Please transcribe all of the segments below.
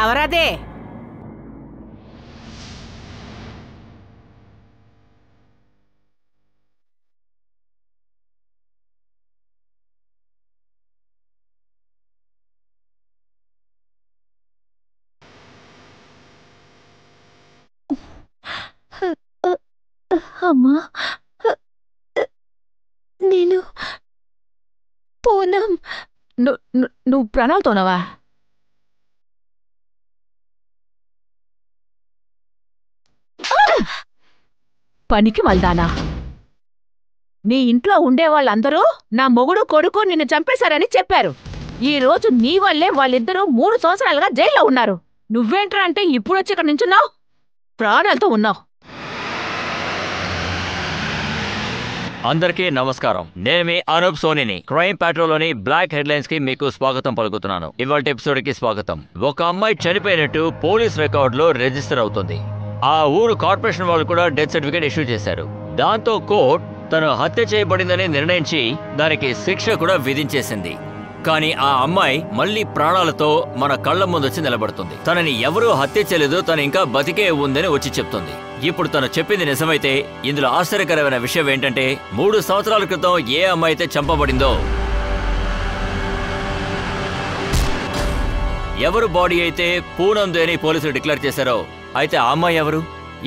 ఎవరదే? అమ్మా, నేను పూనం. నువ్వు ప్రాణాలతోనవా? పనికి మల్దానా? నీ ఇంట్లో ఉండేవాళ్ళందరూ నా మొగుడు కొడుకు నిన్ను చంపేశారని చెప్పారు. ఈ రోజు నీ వల్లే వాళ్ళిద్దరూ 3 సంవత్సరాలుగా జైల్లో ఉన్నారు. నువ్వేంట్రా అంటే ఇప్పుడొచ్చి ఇక్కడ నించున్నావు, ప్రాణాలతో ఉన్నావు. అందరికీ నమస్కారం. నేను మీ అనూప్ సోనీని. క్రైమ్ ప్యాట్రోల్లోని బ్లాక్ హెడ్లైన్స్ కి మీకు స్వాగతం పలుకుతున్నాను. ఇవాళ ఎపిసోడ్ కి స్వాగతం. ఒక అమ్మాయి చనిపోయినట్టు పోలీస్ రికార్డులో రిజిస్టర్ అవుతుంది. ఆ ఊరు కార్పొరేషన్ వాళ్ళు కూడా డెత్ సర్టిఫికేట్ ఇష్యూ చేశారు. దాంతో కోర్ట్ తను హత్య చేయబడిందని నిర్ణయించి దానికి శిక్ష కూడా విధించేసింది. కానీ ఆ అమ్మాయి మళ్ళీ ప్రాణాలతో మన కళ్ల ముందొచ్చి నిలబడుతుంది. తనని ఎవరూ హత్య చేయలేదు, తను ఇంకా బతికే ఉందని వచ్చి చెప్తుంది. ఇప్పుడు తను చెప్పింది నిజమైతే ఇందులో ఆశ్చర్యకరమైన విషయం ఏంటంటే 3 సంవత్సరాల క్రితం ఏ అమ్మాయి అయితే చంపబడిందో, ఎవరు బాడీ అయితే పూనంది అని పోలీసులు డిక్లేర్ చేశారో, అయితే ఆ అమ్మాయి ఎవరు?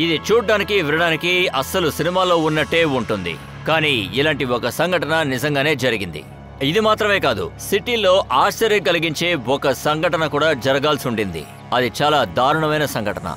ఇది చూడ్డానికి వినడానికి అస్సలు సినిమాలో ఉన్నట్టే ఉంటుంది. కానీ ఇలాంటి ఒక సంఘటన నిజంగానే జరిగింది. ఇది మాత్రమే కాదు, సిటీలో ఆశ్చర్యం కలిగించే ఒక సంఘటన కూడా జరగాల్సి ఉండింది. అది చాలా దారుణమైన సంఘటన.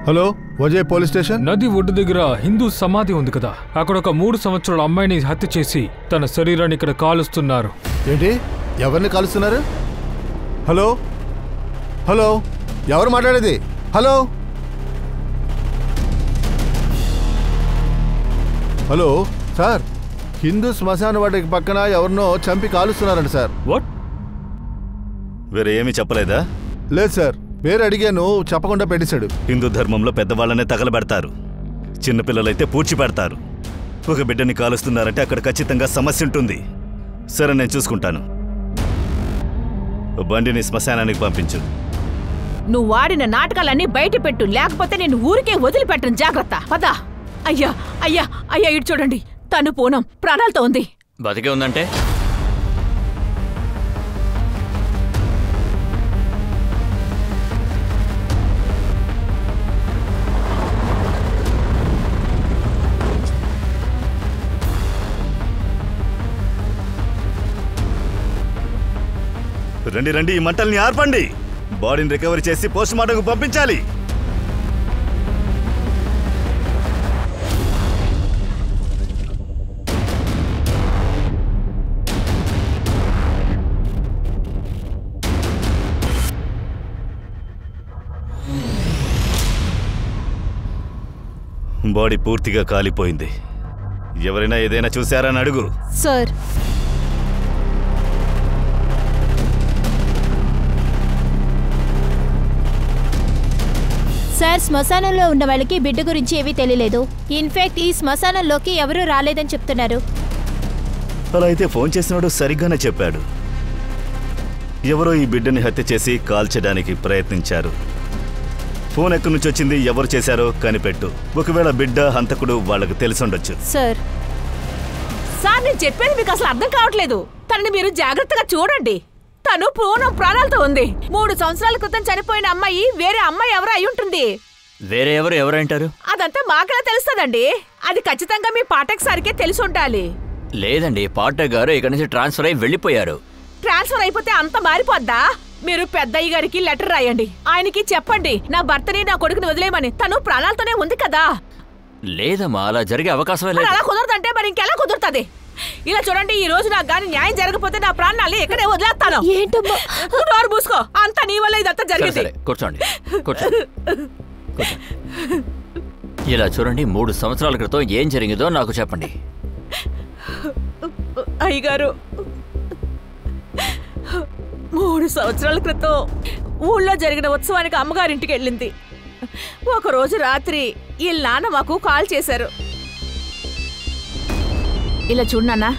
హలో, వజయ్ పోలీస్ స్టేషన్. నది ఒడ్డు దగ్గర హిందూ సమాధి ఉంది కదా, అక్కడ ఒక 3 సంవత్సరాల అమ్మాయిని హత్య చేసి తన శరీరాన్ని ఇక్కడ కాలుస్తున్నారు. ఏంటి? ఎవరిని కాలుస్తున్నారు? హలో హలో, ఎవరు మాట్లాడేది? హలో హలో సార్, హిందూ శ్మశాన వాటికి పక్కన ఎవరినో చంపి కాలుస్తున్నారంట సార్. వాట్? వేరే ఏమీ చెప్పలేదా? లేదు సార్, పేరు అడిగాను, చెప్పకుండా పెట్టేశాడు. హిందూ ధర్మంలో పెద్దవాళ్ళనే తగలబెడతారు, చిన్నపిల్లలైతే పూడ్చి పెడతారు. ఒక బిడ్డని కాలుస్తున్నారంటే అక్కడ ఖచ్చితంగా సమస్య ఉంటుంది. సరే, నేను చూసుకుంటాను. బండిని శ్మశానానికి పంపించు. నువ్వు వాడిన నాటకాలన్నీ బయట పెట్టు, లేకపోతే నేను ఊరికే వదిలిపెట్టను. జాగ్రత్త, పదా. అయ్యా అయ్యా అయ్యా, ఇటు చూడండి, తను పూనం ప్రాణాలతో ఉంది. బతికే ఉందంటే? రండి రండి, ఈ మంటల్ని ఆర్పండి. బాడీని రికవరీ చేసి పోస్ట్ మార్టంకు పంపించాలి. బాడీ పూర్తిగా కాలిపోయింది. ఎవరైనా ఏదైనా చూశారని అడుగు. సార్, సార్, శ్మశానంలో ఉన్న వాళ్ళకి బిడ్డ గురించి ఏమీ తెలియలేదు. ఇన్ఫాక్ట్ ఈ శ్మశానంలోకి ఎవరూ రాలేదని చెప్తున్నారు. అలా అయితే ఫోన్ చేసినాడు సరిగ్గానే చెప్పాడు. ఎవరో ఈ బిడ్డని హత్య చేసి కాల్చడానికి ప్రయత్నించారు. ఫోన్ ఎక్కడి నుంచి వచ్చింది, ఎవరు చేశారో కనిపెట్టు. ఒకవేళ బిడ్డ హంతకుడు వాళ్ళకు తెలిసుండొచ్చు. సార్ సార్, నేను చెప్పేది మీకు అసలు అర్థం కావట్లేదు. తనని మీరు జాగ్రత్తగా చూడండి. తను పూనం ప్రాణాలతో ఉంది. 3 సంవత్సరాల క్రితం చనిపోయిన అమ్మాయి వేరే అమ్మాయి ఎవరు అయి ఉంటుంది. వేరే ఎవరంటారు? అదంతా మాకెలా తెలుస్తుందండి? అది ఖచ్చితంగా మీ పాఠక్ సార్కే తెలిసి ఉండాలి. లేదండి, పాఠక్ గారు ఇక్కడి నుంచి ట్రాన్స్ఫర్ అయి వెళ్ళిపోయారు. ట్రాన్స్ఫర్ అయిపోతే అంత మారిపోద్దా? మీరు పెద్దయ్య గారికి లెటర్ రాయండి. ఆయనకి చెప్పండి నా భర్తని నా కొడుకుని వదిలేయమని. తను ప్రాణాలతోనే ఉంది కదా. లేదమ్మా, అలా జరిగే అవకాశమే లేదు. అలా కుదరదంటే మరి ఇంకెలా కుదురుతుంది? ఇలా చూడండి, ఈ రోజు నాకు గాని న్యాయం జరగకపోతే నా ప్రాణాలు ఎక్కడే వదిలేస్తాను. ఏంటమ్మా? నోరు మూసుకో. అంతా నీ వల్ల ఇదంతా జరిగింది. కూర్చోండి. ఇలా చూడండి, 3 సంవత్సరాల క్రితం ఏం జరిగిందో నాకు చెప్పండి. అయ్యగారు, 3 సంవత్సరాల క్రితం ఊళ్ళో జరిగిన ఉత్సవానికి అమ్మగారింటికి వెళ్ళింది. ఒకరోజు రాత్రి వీళ్ళ నాన్న మాకు కాల్ చేశారు. ఇలా చూడన్నా,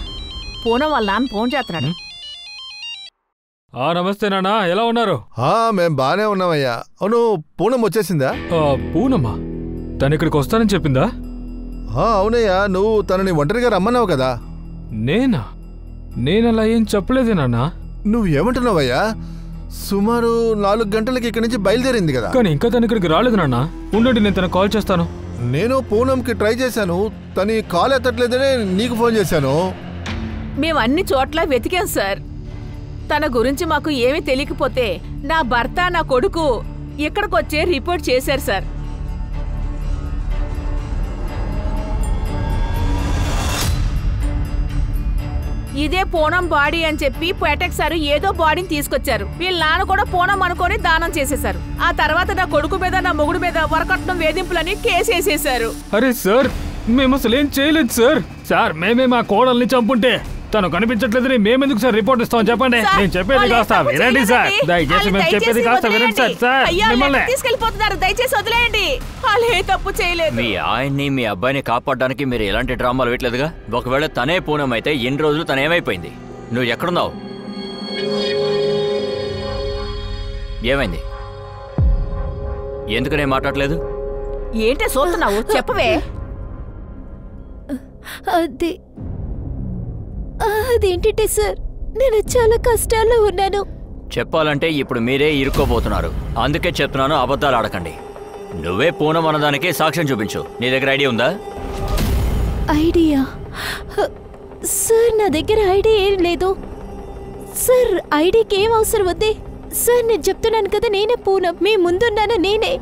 పూనం వాళ్ళ నాన్న ఫోన్ చేస్తున్నాడు. నమస్తే నాన్న, ఎలా ఉన్నారు? మేం బానే ఉన్నామయ్యా. అవును, పూనం వచ్చేసిందా? పూనమ్మా తను ఇక్కడికి వస్తానని చెప్పిందా? అవునయ్యా, నువ్వు తనని ఒంటరిగా రమ్మన్నావు కదా. నేనలా ఏం చెప్పలేదే నాన్న. నువ్వు ఏమంటున్నావయ్యా? సుమారు 4 గంటలకి ఇక్కడి నుంచి బయలుదేరింది కదా. కానీ ఇంకా తను ఇక్కడికి రాలేదు నాన్న. ఉండండి, నేను తనకు కాల్ చేస్తాను. నేను పూనంకి ట్రై చేశాను, తను కాల్ ఎత్తట్లేదనే నీకు ఫోన్ చేశాను. మేము అన్ని చోట్ల వెతికాం సార్. తన గురించి మాకు ఏమీ తెలియకపోతే నా భర్త, నా కొడుకు ఇక్కడికొచ్చే రిపోర్ట్ చేశారు సార్. ఇదే పూనం బాడీ అని చెప్పి పేటెక్ సార్ ఏదో బాడీని తీసుకొచ్చారు. వీళ్ళ నాన్న కూడా పూనం అనుకొని దానం చేసేశారు. ఆ తర్వాత నా కొడుకు మీద, నా మొగుడు మీద వరకట్నం వేధింపులని కేసు వేసేశారు. అరే సార్, మేము అసలు ఏం చేయలేదు సార్. మేమే మా కోడల్ని చంపుంటే తను కనిపించట్లేదని మేమెందుకు సార్ రిపోర్ట్ ఇస్తాం చెప్పండి. నేను చెప్పేది కాస్త వినండి సార్. దయచేసి మేము చెప్పేది కాస్త వినండి సార్. మిమ్మల్ని తీసుకెళ్లిపోతున్నారు, దయచేసి వదిలేయండి. వాళ్ళు ఏ తప్పు చేయలేదు. మీ ఆయన్ని, మీ అబ్బాయిని కాపాడడానికి మీరు ఎలాంటి డ్రామాలు వేయట్లేదుగా. ఒకవేళ తనే పూనం అయితే ఎన్ని రోజులు తనేమైపోయింది? నువ్వు ఎక్కడున్నావు? ఏమైంది? ఎందుకనే మాట్లాడలేదు? ఏంటే చూస్తున్నావు? చెప్పవే. అదేంటి సార్, నేను చాలా కష్టాల్లో ఉన్నాను. చెప్పాలంటే ఇప్పుడు మీరే ఇరుక్కోబోతున్నారు. అందుకే చెప్తున్నాను, అబద్ధాలు ఆడకండి. నువ్వే పూనం అన్నదానికి సాక్ష్యం చూపించు. నీ దగ్గర ఐడియా ఉందా? ఐడియా? సార్, నా దగ్గర ఐడియా ఏం లేదు సార్. ఐడియాకి ఏం అవసరం ఉంది సార్? నేను చెప్తున్నాను కదా, నేనే పూనం. మీ ముందున్నాను నేనే.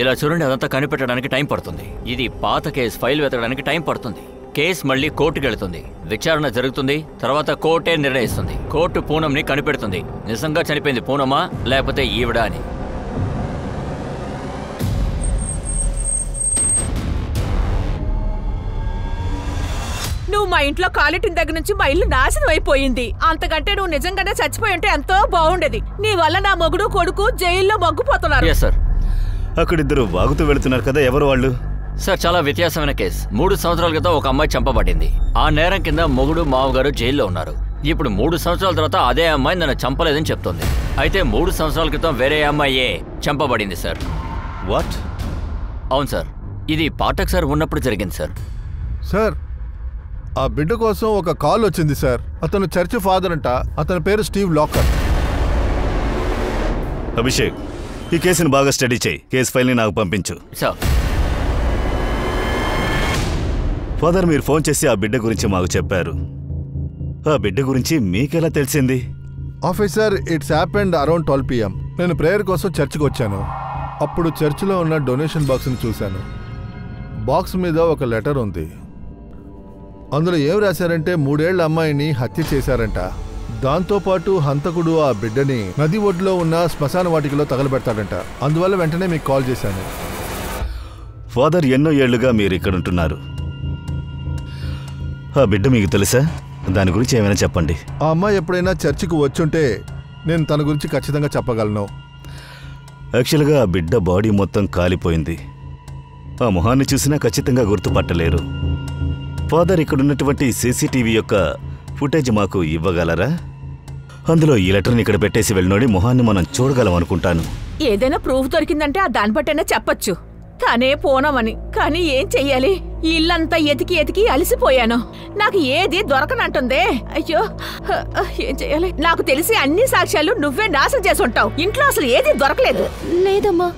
ఇలా చూడండి, అదంతా కనిపెట్టడానికి టైం పడుతుంది. ఇది పాత కేసు, ఫైల్ వెతకడానికి టైం పడుతుంది. కేసు మళ్ళీ కోర్టుకు వెళుతుంది, విచారణ జరుగుతుంది, తర్వాత కోర్టే నిర్ణయిస్తుంది. కోర్టు పూనంని కనిపెడుతుంది నిజంగా చనిపోయింది పూనమా లేకపోతే ఈవిడ అని. నువ్వు మా ఇంట్లో కాలిటిన దగ్గర నుంచి మా ఇల్లు నాశనం అయిపోయింది. అంతకంటే నువ్వు నిజంగానే చచ్చిపోయి ఉంటే ఎంతో బాగుండేది. నీ వల్ల నా మొగుడు, కొడుకు జైల్లో మగ్గుపోతున్నారు. సార్, అక్కడిద్దరు వాగుతూ వెళుతున్నారు కదా, ఎవరు వాళ్ళు? సార్, చాలా వ్యత్యాసమైన కేసు. 3 సంవత్సరాల క్రితం ఒక అమ్మాయి చంపబడింది. ఆ నేరం కింద మొగుడు, మామగారు జైల్లో ఉన్నారు. ఇప్పుడు 3 సంవత్సరాల తర్వాత అదే అమ్మాయి నన్ను చంపలేదని చెప్తోంది. అయితే 3 సంవత్సరాల క్రితం వేరే అమ్మాయే చంపబడింది సార్. వాట్? అవును సార్, ఇది పాఠక్ సార్ ఉన్నప్పుడు జరిగింది సార్. సార్, ఆ బిడ్డ కోసం ఒక కాల్ వచ్చింది సార్. అతను చర్చ్ ఫాదర్ అంట. అతని పేరు స్టీవ్ లాకర్. అభిషేక్, ఈ కేసుని బాగా స్టడీ చేయి. కేసు ఫైల్ని నాకు పంపించు. సార్. ఫాదర్, మీరు ఫోన్ చేసి ఆ బిడ్డ గురించి మాకు చెప్పారు. ఆ బిడ్డ గురించి మీకెలా తెలిసింది? Officer, it's happened around 12 PM. నేను ప్రేయర్ కోసం చర్చ్కి వచ్చాను. అప్పుడు చర్చిలో ఉన్న డొనేషన్ బాక్స్ని చూశాను. బాక్స్ మీద ఒక లెటర్ ఉంది. అందులో ఏం రాశారంటే 3 ఏళ్ల అమ్మాయిని హత్య చేశారంట. దాంతోపాటు హంతకుడు ఆ బిడ్డని నది ఒడ్డులో ఉన్న శ్మశాన వాటికలో తగలబెడతాడంట. అందువల్ల వెంటనే మీకు కాల్ చేశాను. ఫాదర్, ఎన్నో ఏళ్లుగా మీరు ఇక్కడ ఉంటున్నారు. ఆ బిడ్డ మీకు తెలుసా? దాని గురించి ఏమైనా చెప్పండి. ఆ అమ్మాయి ఎప్పుడైనా చర్చికి వచ్చుంటే నేను తన గురించి ఖచ్చితంగా చెప్పగలను. యాక్చువల్గా ఆ బిడ్డ బాడీ మొత్తం కాలిపోయింది. ఆ మొహాన్ని చూసినా ఖచ్చితంగా గుర్తుపట్టలేరు. ఫాదర్, ఇక్కడున్నటువంటి సీసీటీవీ యొక్క ఫుటేజ్ మాకు ఇవ్వగలరా? అందులో ఈ లెటర్ని ఇక్కడ పెట్టేసి వెళ్ళినోడి మొహాన్ని మనం చూడగలం అనుకుంటాను. ఏదైనా ప్రూఫ్ దొరికిందంటే ఆ దాన్ని బట్టైనా చెప్పొచ్చు. తనే పోనామని. కానీ ఏం చెయ్యాలి? ఇల్లంతా ఎతికి ఎతికి అలసిపోయాను. నాకు ఏది దొరకనంటుందే. అయ్యో, ఏం చెయ్యాలి? నాకు తెలిసి అన్ని సాక్ష్యాలు నువ్వే నాశనం చేసి ఉంటావు. ఇంట్లో అసలు ఏది దొరకలేదు. లేదమ్మా,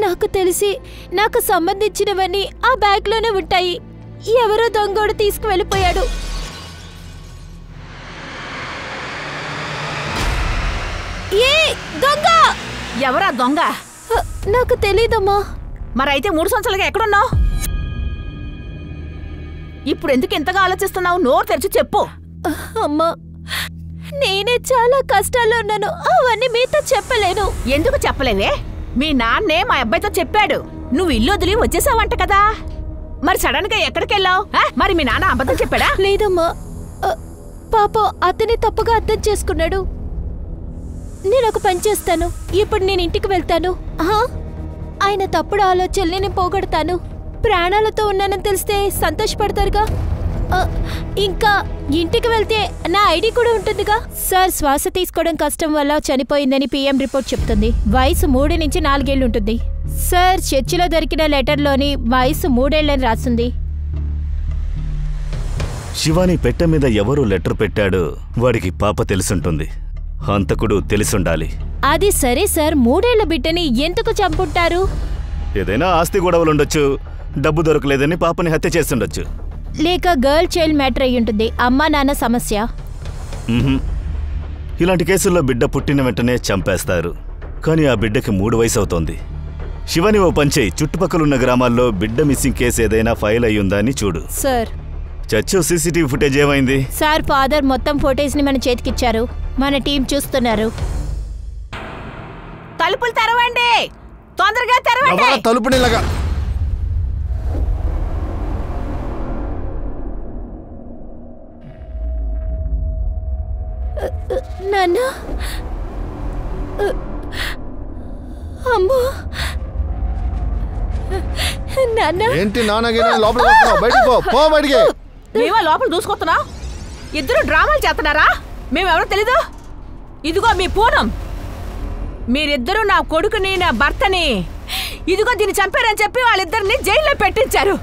నాకు తెలిసి నాకు సంబంధించినవన్నీ ఆ బ్యాగ్లోనే ఉంటాయి. ఎవరో దొంగోడు తీసుకువెళ్ళిపోయాడు. ఏ దొంగ? ఎవరా దొంగ? నాకు తెలీదమ్మా. మరైతే 3 సంవత్సరాలుగా ఎక్కడున్నావు? ఇప్పుడు ఎందుకు ఇంతగా ఆలోచిస్తున్నావు? నోరు తెరిచి చెప్పు. అమ్మా, నేనే చాలా కష్టాల్లో ఉన్నాను. అవన్నీ మీతో చెప్పలేను. ఎందుకు చెప్పలేవే? మీ నాన్నే మా అబ్బాయితో చెప్పాడు. నువ్వు ఇల్లు వదిలి వచ్చేసావంట కదా. మరి సడన్ గా ఎక్కడికెళ్ళావు? మరి మీ నాన్న అబద్ధం చెప్పాడా? లేదమ్మా, పాపం అతని తప్పుగా అర్థం చేసుకున్నాడు. నేను ఒక పని చేస్తాను. ఇప్పుడు నేను ఇంటికి వెళ్తాను. ఆయన తప్పుడు ఆలోచనల్ని నేను పోగొడతాను. ప్రాణాలతో ఉన్నానని తెలిస్తే సంతోషపడతారుగా. ఇంకా ఇంటికి వెళ్తే నా ఐడి కూడా ఉంటుందిగా. సార్ శ్వాస తీసుకోవడం కష్టం వల్ల చనిపోయిందని పిఎం రిపోర్ట్ చెప్తుంది. వయసు 3 నుంచి 4 ఏళ్ళు ఉంటుంది. సార్ చర్చిలో దొరికిన లెటర్లోని వయసు 3 ఏళ్ళని రాసింది. శివాని పెట్టె మీద ఎవరు లెటర్ పెట్టాడో వాడికి పాప తెలుసుంటుంది. హంతకుడు తెలిసుండాలి. అది సరే సార్, 3 ఏళ్ల బిడ్డని ఎందుకు చంపుంటారు? ఏదైనా ఆస్తి గొడవలుండొచ్చు, డబ్బు దొరకలేదని పాపని హత్య చేస్తుండొచ్చు. లేక గర్ల్ చైల్డ్ మ్యాటర్ అయి ఉంటుంది, అమ్మా నాన్న సమస్య. ఇలాంటి కేసుల్లో బిడ్డ పుట్టిన వెంటనే చంపేస్తారు. కానీ ఆ బిడ్డకి 3 వయసు అవుతోంది. శివాని ఓ పంచేయి, చుట్టుపక్కలున్న గ్రామాల్లో బిడ్డ మిస్సింగ్ కేసు ఏదైనా ఫైల్ అయ్యుందా అని చూడు. సార్ చర్చ్ సీసీటీవీ ఫుటేజ్ ఏమైంది? సార్ ఫాదర్ మొత్తం ఫుటేజ్ ని మన చేతికిచ్చారు. మన టీం చూస్తున్నారు. తలుపులు తెరవండి, తొందరగా తెరవండి. తలుపునిలాగా నాన్న, అమ్మో నాన్న. ఏంటి నాన్నగిరి లోపలికి వస్తున్నావు? బయటికి పో బయటికి. మేమా లోపల దూసుకొస్తున్నాం? ఇద్దరు డ్రామాలు చేస్తున్నారా? మేమెవరో తెలీదు. ఇదిగో మీ పూనం, మీరిద్దరూ నా కొడుకుని నా భర్తని ఇదిగో దీన్ని చంపారని చెప్పి వాళ్ళిద్దరిని జైల్లో పెట్టించారు.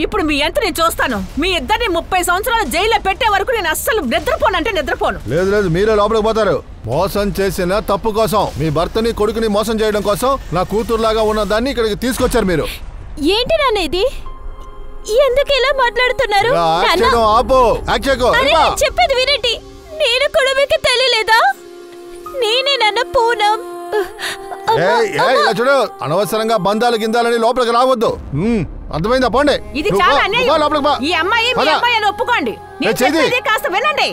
ఇప్పుడు మీ ఎంత నేను చూస్తాను. మీ ఇద్దరిని 30 సంవత్సరాలు జైల్లో పెట్టే వరకు నేను అస్సలు నిద్రపోనంటే నిద్రపోను. లేదు మీరే లోపలికి పోతారు. మోసం చేసిన తప్పు కోసం, మీ భర్తని కొడుకుని మోసం చేయడం కోసం నా కూతురులాగా ఉన్న దాన్ని ఇక్కడికి తీసుకొచ్చారు మీరు. ఏంటి నాన్న ఇది? ఎందుకు ఇలా మాట్లాడుతున్నారు? చెప్పేది వినండి. నేను కూడా మీకు తెలియలేదా? నేనే నాన్న పూనం. చూడు, అనవసరంగా బంధాలు గిందాలని లోపలికి రావద్దు. అర్థమైందా? పోండి. ఇది చాలా అన్యాయం. ఈ అమ్మాయి మీ అమ్మాయి అని ఒప్పుకోండి. నేను చెప్పేది కాస్త వినండి.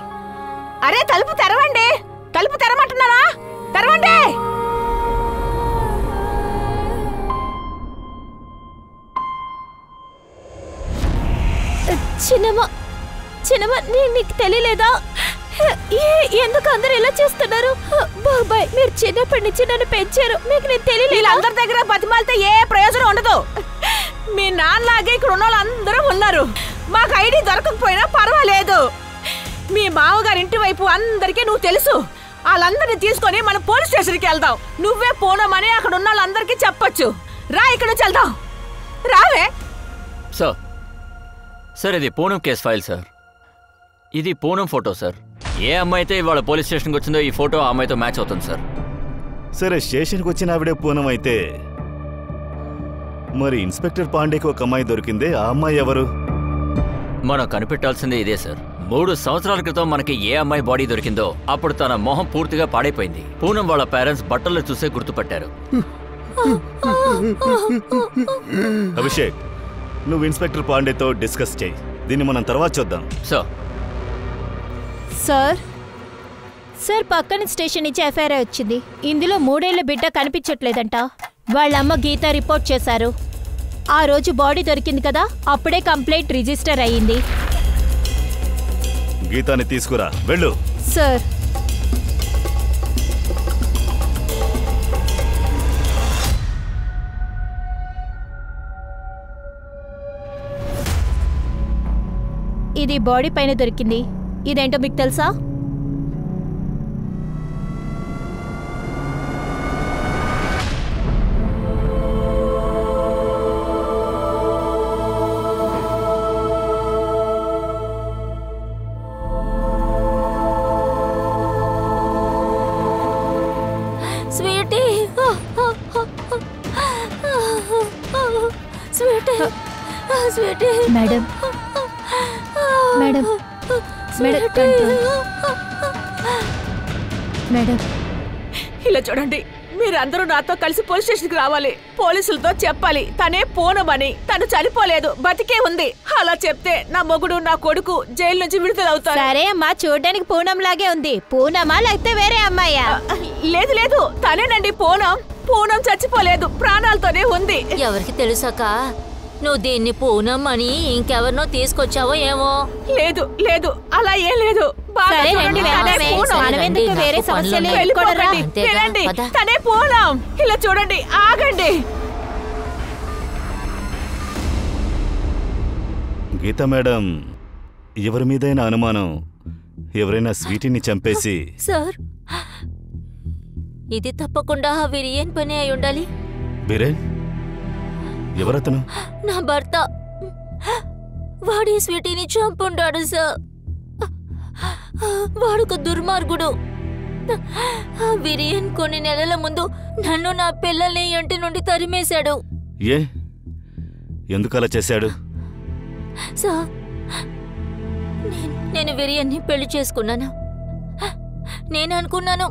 అరే తలుపు తెరవండి. తలుపు తెరమంటున్నారా? తెరవండి. చిన్నమ్మ, నీకు తెలియలేదా? ఎందుకు అందరు ఇలా చేస్తున్నారు? బాబాయ్, మీరు చిన్నప్పటి నుంచి నన్ను పెంచారు, మీకు నేను తెలియలేదు. అందరి దగ్గర బతిమాలితే ఏ ప్రయోజనం ఉండదు. మీ నాన్నలాగే ఇక్కడ ఉన్న వాళ్ళందరూ ఉన్నారు. మాకు ఐడి దొరకకపోయినా పర్వాలేదు. మీ మామగారి ఇంటి వైపు అందరికీ నువ్వు తెలుసు. వాళ్ళందరినీ తీసుకొని మనం పోలీస్ స్టేషన్కి వెళ్దాం. నువ్వే పోనమని అక్కడ ఉన్న వాళ్ళందరికీ చెప్పొచ్చు. రా, ఇక్కడ నుంచి వెళ్దాం. రావే. సార్ ఇది పూనం కేస్ ఫైల్ సార్. ఇది పూనం ఫోటో సార్. ఏ అమ్మాయి అయితే ఇవాళ పోలీస్ స్టేషన్కి వచ్చిందో ఈ ఫోటో ఆ అమ్మాయితో మ్యాచ్ అవుతుంది సార్. సరే, స్టేషన్కి వచ్చిన ఆవిడే పూనం అయితే మరి ఇన్స్పెక్టర్ పాండేకి ఒక అమ్మాయి దొరికిందే, ఆ అమ్మాయి ఎవరు? మనం కనిపెట్టాల్సిందే ఇదే సార్. 3 సంవత్సరాల క్రితం మనకి ఏ అమ్మాయి బాడీ దొరికిందో అప్పుడు తన మొహం పూర్తిగా పాడైపోయింది. పూనం వాళ్ళ పేరెంట్స్ బట్టలు చూసే గుర్తుపట్టారు. అభిషేక్, నువ్వు ఇన్స్పెక్టర్ పాండేతో డిస్కస్ చేయి. దీన్ని మనం తర్వాత చూద్దాం. సార్ పక్కన స్టేషన్ నుంచి ఎఫ్ఐఆర్ వచ్చింది. ఇందులో 3 ఏళ్ల బిడ్డ కనిపించట్లేదంట. వాళ్ళమ్మ గీత రిపోర్ట్ చేశారు. ఆ రోజు బాడీ దొరికింది కదా, అప్పుడే కంప్లైంట్ రిజిస్టర్ అయ్యింది. గీతాని తీసుకురా, వెళ్ళు. సార్ ఇది బాడీ పైన దొరికింది. ఇదేంటో మీకు తెలుసా? Sweetie, sweetie, sweetie. Madam, madam, madam, ఇలా చూడండి, మీరందరూ నాతో కలిసి పోలీస్ స్టేషన్కి రావాలి. పోలీసులతో చెప్పాలి తనే పూనమని, తను చనిపోలేదు, బతికే ఉంది. అలా చెప్తే నా మొగుడు నా కొడుకు జైలు నుంచి విడుదలవుతారు. సరే అమ్మా, చూడడానికి పూనం లాగే ఉంది. పూనమా లేకపోతే వేరే అమ్మాయా? లేదు తనేనండి పూనం. పూనం చచ్చిపోలేదు, ప్రాణాలతోనే ఉంది. ఎవరికి తెలుసాక నువ్వు దీన్ని పూనం అని ఇంకెవరినో తీసుకొచ్చావో ఏమో. లేదు లేదు అలా ఏం లేదు. బాగా సరే, చూడండి, రండి, తనే మేడం. పూనం. మనమెందుకు వేరే సమస్యలు వెళ్ళిపోకండి. అంతేగా, వినండి, పద. తనే పూనం. ఇలా చూడండి, ఆగండి. గీత మేడం, ఎవరి మీదైనా అనుమానం, ఎవరైనా స్వీటీని చంపేసి సార్, ఇది తప్పకుండా ఆ విరియన్ పని అయి ఉండాలి. బీరేన్ ఎవరతను? నా భర్త. వాడి స్వీటీని చంపుండాడు సార్. వాడొక దుర్మార్గుడు. ఆ విరియన్ కొన్ని నెలల ముందు నన్ను నా పిల్లల్ని ఇంటి నుండి తరిమేశాడు. ఏ ఎందుకు అలా చేశాడు? సార్, నేను విరియన్ని పెళ్లి చేసుకున్నాను. నేను అనుకున్నాను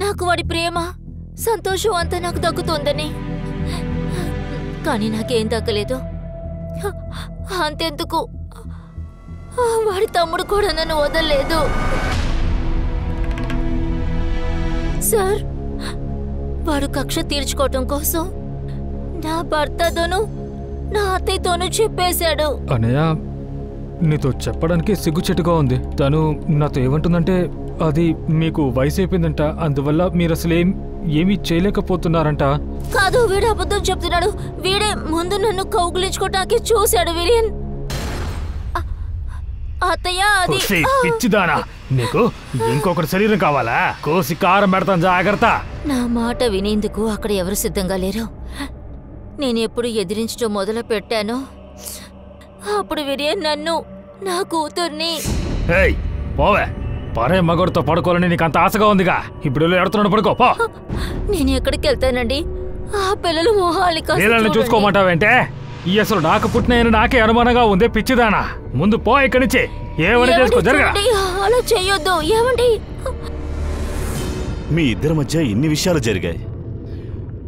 నాకు వాడి ప్రేమ, సంతోషం అంతా నాకు దక్కుతుందని. కానీ నాకేం దక్కలేదు. అంతెందుకు, వాడి తమ్ముడు కూడా నన్ను వదలలేదు. సార్, వాడు కక్ష తీర్చుకోవటం కోసం నా భర్తతోనూ నా అత్తయ్యతోనూ చెప్పేశాడు. అనయ్య, నీతో చెప్పడానికి సిగ్గుచెట్టుగా ఉంది. తను నాతో ఏమంటుందంటే అది మీకు వయసు అయిపోయిందంట, అందువల్ల మీరు అసలు ఏమీ చేయలేకపోతున్నారంట. కాదు, వీడు అబద్ధం చెప్తున్నాడు. వీడే ముందు నన్ను కౌగులించుకోవటానికి చూశాడు విరియన్. అత్తయ్య, అది కోసి పిచ్చిదానా, నీకు ఇంకొకటి శరీరం కావాలా? కోసి కారం పెడతాను, జాగ్రత్త. నా మాట వినేందుకు అక్కడ ఎవరు సిద్ధంగా లేరు. నేను ఎప్పుడు ఎదిరించడం మొదలు పెట్టానో అప్పుడు విరియన్ నన్ను, నా కూతుర్ని. ఏయ్ పోవే, పరే మగడితో పడుకోవాలని నీకు అంత ఆశగా ఉందిగా. ఇప్పుడు ఎడుతున్నాడు, పడుకో పో. నేను ఎక్కడికి వెళ్తానండి? ఆ పిల్లలు మొహాలి నీళ్ళని చూసుకోమంటావేంటే? ఈ అసలు నాకు పుట్టిన నాకే అనుమానంగా ఉంది. పిచ్చిదానా, ముందు పో ఇక్కడి నుంచి. ఏమని చేసుకో, జరగ. అలా చెయ్యొద్దు. ఏమండి, మీ ఇద్దరి మధ్య ఇన్ని విషయాలు జరిగాయి,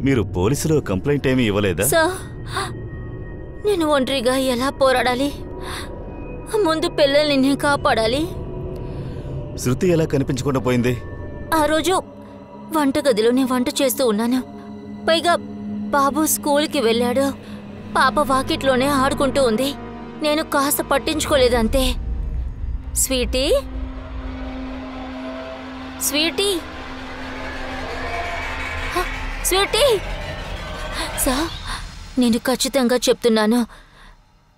మీరు పోలీసులో కంప్లైంట్ ఏమీ ఇవ్వలేదా? సార్, నేను ఒంటరిగా ఎలా పోరాడాలి? ముందు పిల్లల్ని నేను కాపాడాలి. శృతి ఎలా కనిపించకుండా పోయింది? ఆ రోజు వంటగదిలో నేను వంట చేస్తూ ఉన్నాను. పైగా బాబు స్కూల్కి వెళ్ళాడు. పాప వాకిట్లోనే ఆడుకుంటూ ఉంది. నేను కాస్త పట్టించుకోలేదు అంతే. Sweety, sweetie, Sweety. సార్, నేను ఖచ్చితంగా చెప్తున్నాను,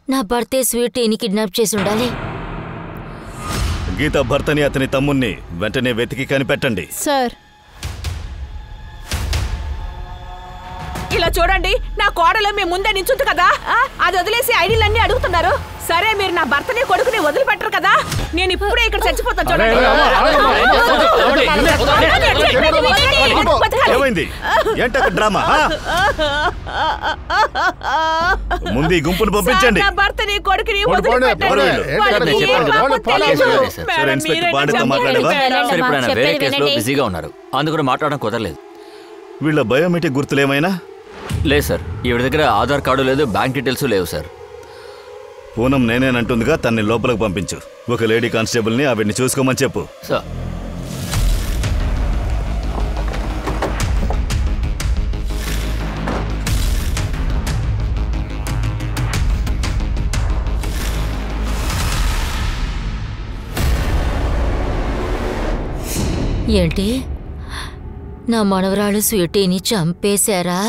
నా భర్తే స్వీటీని కిడ్నాప్ చేసి ఉండాలి. గీత భర్తని, అతని తమ్ముణ్ణి వెంటనే వెతికి కనిపెట్టండి. సార్, ఇలా చూడండి, నా కోడలు మీ ముందే నించుంది కదా, అది వదిలేసి ఐడీలన్నీ అడుగుతున్నారు. సరే, మీరు నా భర్తని కొడుకుని వదిలిపెట్టరు కదా. నేను ఇప్పుడే ఇక్కడ చచ్చిపోతాను. చూడండి. ఏమైంది? ఏంటక్క డ్రామా? ముందు ఈ గుంపును పంపించండి. నా భర్తని కొడుకుని పోండి, వదిలిపెట్టండి. పోండి. వాళ్ళకి చెప్పండి, ఏం పాపం చెప్పండి. తెలీదు. సరే, మేడం, ఇన్స్పెక్టర్ మీరే పాండేతో చెప్పండి. మాట్లాడవా? సరే, ఇప్పుడు ఆయన వేరే చెప్పేది కేసులో వినండి. బిజీగా ఉన్నారు, అందుకని మాట్లాడడం కుదరలేదు. వీళ్ళ బయోమెట్రిక్ గుర్తులేమైనా? లేదు సార్, ఈవిడ దగ్గర ఆధార్ కార్డు లేదు, బ్యాంక్ డీటెయిల్స్ లేవు సార్. పూనం నేనేనంటుందిగా, తన్ని లోపలికి పంపించు. ఒక లేడీ కానిస్టేబుల్ని ఆవిడ్ని చూసుకోమని చెప్పు. సార్, ఏంటి, నా మనవరాలు స్వీటీని చంపేశారా?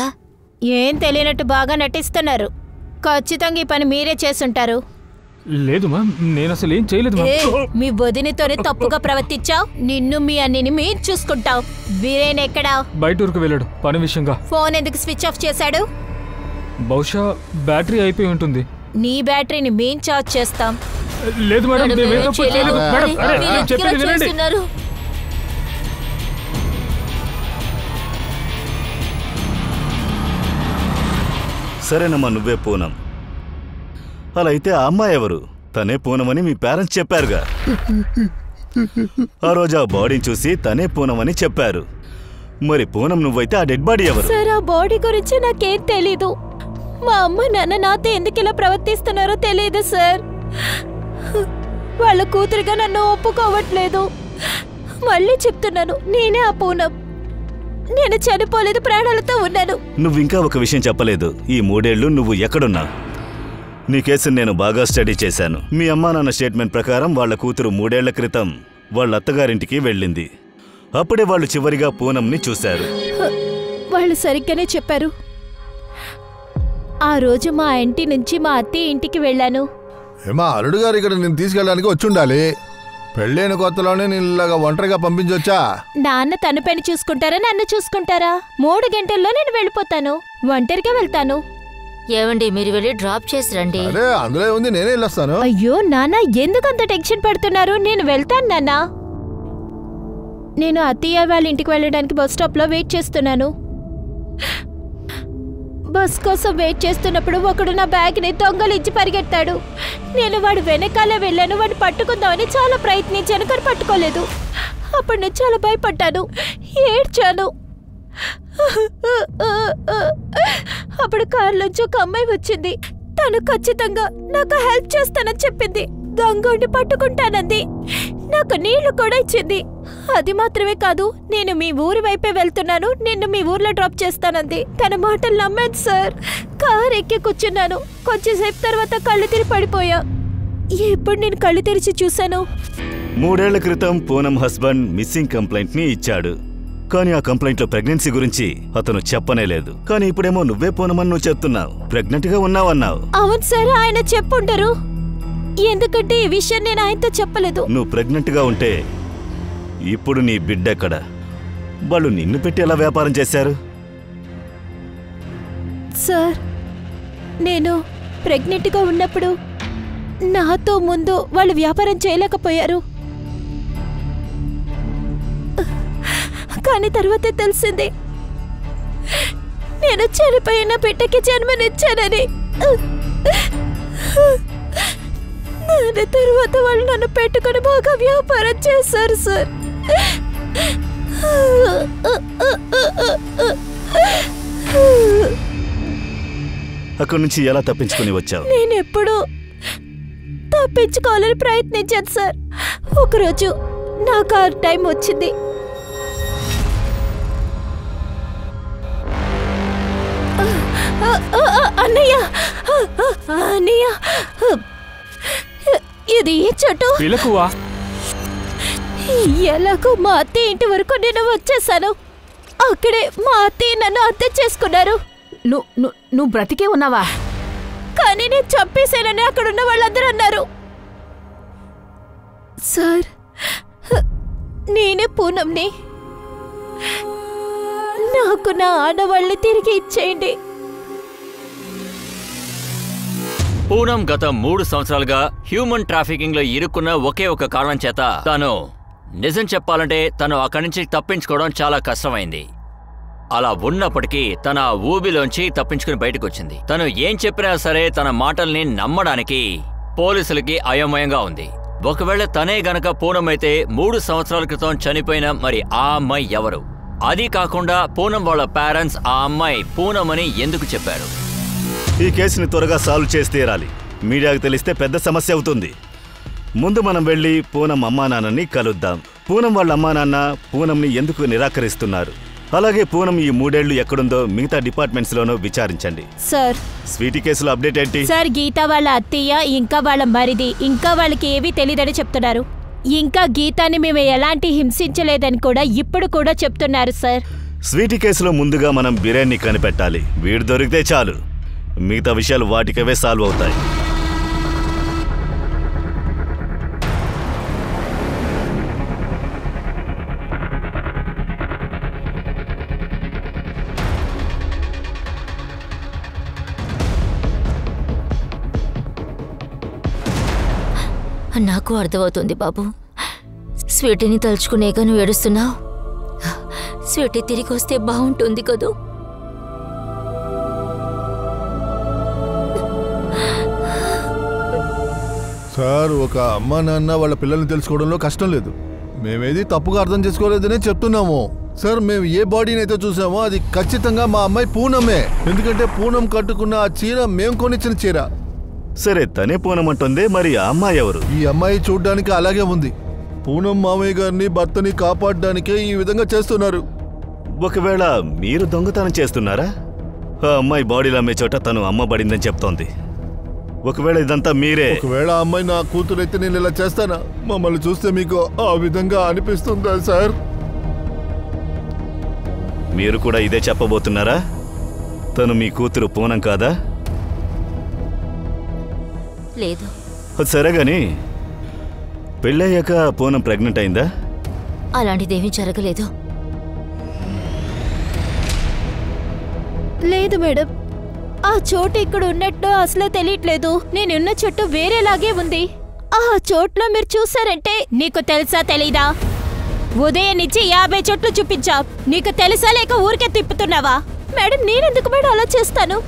ఏం తెలియనట్టు బాగా నటిస్తున్నారు. ఖచ్చితంగా ఈ పని మీరే చేసుంటారు. లేదు మ్యామ్, నేను అసలు ఏం చేయలేదు ఏ, మ్యామ్. మీ వదినతోనే తప్పుగా ప్రవర్తించావు. నిన్ను మీ అన్నిని మీరు చూసుకుంటావు. వీరేన్ ఎక్కడా? బయట ఊరికి వెళ్ళాడు పని విషయంగా. ఫోన్ ఎందుకు స్విచ్ ఆఫ్ చేశాడు? బహుశా బ్యాటరీ అయిపోయి ఉంటుంది. నీ బ్యాటరీని మేం చార్జ్ చేస్తాం. లేదు మేడం, మేడం, మేమేం ఏం తప్పు చేయలేదు. చేయలేదు. మేడం, అరే, మీరు నేను ఎందుకు చెప్పేది ఇలా వినండి. చేస్తున్నారు? సరేనమ్మా, నువ్వే పూనం. అలా అయితే ఆ అమ్మాయి ఎవరు? తనే పూనమని మీ పేరెంట్స్ చెప్పారుగా. ఆ రోజు ఆ బాడీని చూసి తనే పూనమని చెప్పారు. మరి పూనం నువ్వైతే ఆ డెడ్ బాడీ ఎవరు? సార్, ఆ బాడీ గురించి నాకేం తెలీదు. మా అమ్మ నాన్న నాతో ఎందుకు ఇలా ప్రవర్తిస్తున్నారో తెలియదు సార్. వాళ్ళ కూతురుగా నన్ను ఒప్పుకోవట్లేదు. మళ్ళీ చెప్తున్నాను, నేనే ఆ పూనం. నేను చనిపోలేదు, ప్రాణాలతో ఉన్నాను. నువ్వింకా ఒక విషయం చెప్పలేదు. ఈ 3 ఏళ్లు నువ్వు ఎక్కడున్నావు? నీ కేసుని నేను బాగా స్టడీ చేశాను. మీ అమ్మా నాన్న స్టేట్మెంట్ ప్రకారం వాళ్ళ కూతురు 3 ఏళ్ల క్రితం వాళ్ళ అత్తగారింటికి వెళ్ళింది. అప్పుడే వాళ్ళు చివరిగా పూనంని చూశారు. వాళ్ళు సరిగ్గానే చెప్పారు. ఆ రోజు మా ఇంటి నుంచి మా అత్తయ్య ఇంటికి వెళ్ళాను. ఏమా అల్లుడు గారు ఇక్కడ నేను తీసుకెళ్ళడానికి వచ్చుండాలి. పెళ్ళైన కొత్తలోనే నేను ఇలాగా ఒంటరిగా పంపించొచ్చా? నాన్న తన పని చూసుకుంటారా, నన్ను చూసుకుంటారా? 3 గంటల్లో నేను వెళ్ళిపోతాను. ఒంటరిగా వెళ్తాను. ఏవండి, మీరు వెళ్ళి డ్రాప్ చేసి రండి. అరే అందులో ఉంది, నేనే వెళ్ళొస్తాను. అయ్యో నాన్న, ఎందుకంత టెన్షన్ పడుతున్నారు? నేను వెళ్తాను నాన్న. నేను అత్తయ్య వాళ్ళ ఇంటికి వెళ్ళడానికి బస్ స్టాప్లో వెయిట్ చేస్తున్నాను. బస్ కోసం వెయిట్ చేస్తున్నప్పుడు ఒకడు నా బ్యాగ్ని దొంగలించి పరిగెత్తాడు. నేను వాడు వెనకాలే వెళ్ళాను. వాడు పట్టుకుందామని చాలా ప్రయత్నించాను, కానీ పట్టుకోలేదు. అప్పుడు నేను చాలా భయపడ్డాను, ఏడ్చాను. అప్పుడు కారులోంచి ఒక అమ్మాయి వచ్చింది. తను ఖచ్చితంగా నాకు హెల్ప్ చేస్తానని చెప్పింది. దొంగని పట్టుకుంటానంది. నాకు నీళ్లు కూడా ఇచ్చింది. అది మాత్రమే కాదు, నేను మీ ఊరి వైపే వెళ్తున్నాను, నిన్ను మీ ఊర్లో డ్రాప్ చేస్తానంది. తన మాటలు నమ్మాను సార్. కారు ఎక్కి కూర్చున్నాను. కొంచెంసేపు తర్వాత కళ్ళు తిరిగి పడిపోయా. ఇప్పుడు నేను కళ్ళు తెరిచి చూశాను. 3 ఏళ్ల క్రితం పూనం హస్బెండ్ మిస్సింగ్ కంప్లైంట్ ని ఇచ్చాడు. కానీ ఆ కంప్లైంట్ లో ప్రెగ్నెన్సీ గురించి అతను చెప్పనేలేదు. కానీ ఇప్పుడేమో నువ్వే పూనమని నువ్వు చెప్తున్నావు. ప్రెగ్నెంట్ గా ఉన్నావన్నావు. అవును సార్, ఆయన చెప్పుంటారు. ఎందుకంటే ఈ విషయం నేను ఆయనతో చెప్పలేదు. నువ్వు ప్రెగ్నెంట్ గా ఉంటే ఇప్పుడు నీ బిడ్డెక్కడ? వాళ్ళు నిన్ను పెట్టి ఎలా వ్యాపారం చేశారు? సార్, నేను ప్రెగ్నెంట్గా ఉన్నప్పుడు నాతో ముందు వాళ్ళు వ్యాపారం చేయలేకపోయారు. కానీ తర్వాత తెలిసింది నేను చనిపోయిన బిడ్డకి జన్మనిచ్చానని. దాని తర్వాత వాళ్ళు నన్ను పెట్టుకుని బాగా వ్యాపారం చేశారు సార్. అక్కడి నుంచి ఎలా తప్పించుకుని వచ్చావు? నేను ఎప్పుడు తప్పించుకోవాలని ప్రయత్నించాను సార్. ఒకరోజు నాకు ఆ టైం వచ్చింది. అన్నయ్య, అన్నయ్య, ఇది చెట్టు. పిలకువా? ఎలాగో మా అత్తయ్య ఇంటి వరకు నేను వచ్చేసాను. అక్కడే మా అత్తయ్య నన్ను అర్థం చేసుకున్నారు. నువ్వు బ్రతికే ఉన్నావా? కానీ నేను చంపేశానని అక్కడున్న వాళ్ళందరూ అన్నారు. సార్, నేనే పూనంని. నాకు నా ఆడవాళ్ళని తిరిగి ఇచ్చేయండి. పూనం గత 3 సంవత్సరాలుగా హ్యూమన్ ట్రాఫికింగ్ లో ఇరుక్కున్న ఒకే ఒక కారణం చేత తను నిజం చెప్పాలంటే తను అక్కడి నుంచి తప్పించుకోవడం చాలా కష్టమైంది. అలా ఉన్నప్పటికీ తన ఊబిలోంచి తప్పించుకుని బయటకు వచ్చింది. తను ఏం చెప్పినా సరే తన మాటల్ని నమ్మడానికి పోలీసులకి అయోమయంగా ఉంది. ఒకవేళ తనే గనక పూనం అయితే 3 సంవత్సరాల క్రితం చనిపోయిన మరి ఆ అమ్మాయి ఎవరు? అది కాకుండా పూనం వాళ్ళ పేరెంట్స్ ఆ అమ్మాయి పూనమని ఎందుకు చెప్పారు? ఈ కేసుని త్వరగా సాల్వ్ చేసి తీరాలి. మీడియాకు తెలిస్తే పెద్ద సమస్య అవుతుంది. ముందు మనం వెళ్ళి పూనం అమ్మా నాన్నని కలుద్దాం. పూనం వాళ్ళ అమ్మా నాన్న పూనంని ఎందుకు నిరాకరిస్తున్నారు, అలాగే పూనం ఈ 3 ఏళ్లు ఎక్కడుందో మిగతా డిపార్ట్మెంట్స్ లోనూ విచారించండి. సార్, స్వీటీ కేసులో అప్డేట్ ఏంటి? సార్, గీత వాళ్ళ అత్తయ్య ఇంకా వాళ్ళ మరిది ఇంకా వాళ్ళకి ఏవీ తెలియదని చెప్తున్నారు. ఇంకా గీతాని మేము ఎలాంటి హింసించలేదని కూడా ఇప్పుడు కూడా చెప్తున్నారు సార్. స్వీటీ కేసులో ముందుగా మనం బిర్యానీ కనిపెట్టాలి. వీడు దొరికితే చాలు, మిగతా విషయాలు వాటికవే సాల్వ్ అవుతాయి. నాకు అర్థమవుతుంది బాబు. స్వీటీని తలుచుకునేగా నువ్వు ఏడుస్తున్నావు. స్వీటీ తిరిగి వస్తే బాగుంటుంది కదూ. సార్, ఒక అమ్మ నాన్న వాళ్ళ పిల్లల్ని తెలుసుకోవడంలో కష్టం లేదు. మేమేది తప్పుగా అర్థం చేసుకోలేదనే చెప్తున్నాము. సార్, మేము ఏ బాడీని అయితే చూసామో అది ఖచ్చితంగా మా అమ్మాయి పూనమే. ఎందుకంటే పూనం కట్టుకున్న ఆ చీర మేము కొనిచ్చిన చీర. సరే, తనే పూనం అంటుంది, మరి ఆ అమ్మాయి ఎవరు? ఈ అమ్మాయి చూడ్డానికి అలాగే ఉంది. పూనం మామయ్య గారిని భర్తని కాపాడడానికే ఈ విధంగా చేస్తున్నారు. ఒకవేళ మీరు దొంగతనం చేస్తున్నారా? ఆ అమ్మాయి బాడీలో అమ్మే చోట తను అమ్మబడిందని చెప్తోంది. ఒకవేళ ఇదంతా మీరే, ఒకవేళ ఆ అమ్మాయి నా కూతురైతే నేను ఇలా చేస్తానా? మమ్మల్ని చూస్తే మీకు ఆ విధంగా అనిపిస్తుందా సార్? మీరు కూడా ఇదే చెప్పబోతున్నారా? తను మీ కూతురు పూనం కాదా? లేదు. అది సరే గాని పెళ్ళయ్యాక పూనం ప్రెగ్నెంట్ అయిందా? అలాంటిదేమీ జరగలేదు. లేదు మేడం, ఆ చోటు ఇక్కడ ఉన్నట్టు అసలే తెలియట్లేదు. నేనున్న చోటు వేరేలాగే ఉంది. ఆ చోట్లో మీరు చూసారంటే నీకు తెలుసా తెలీదా? ఉదయం నుంచి 50 చోట్లు చూపించా. నీకు తెలుసా లేక ఊరికే తిప్పుతున్నావా? మేడం నేనెందుకు మేడం అలా చేస్తాను?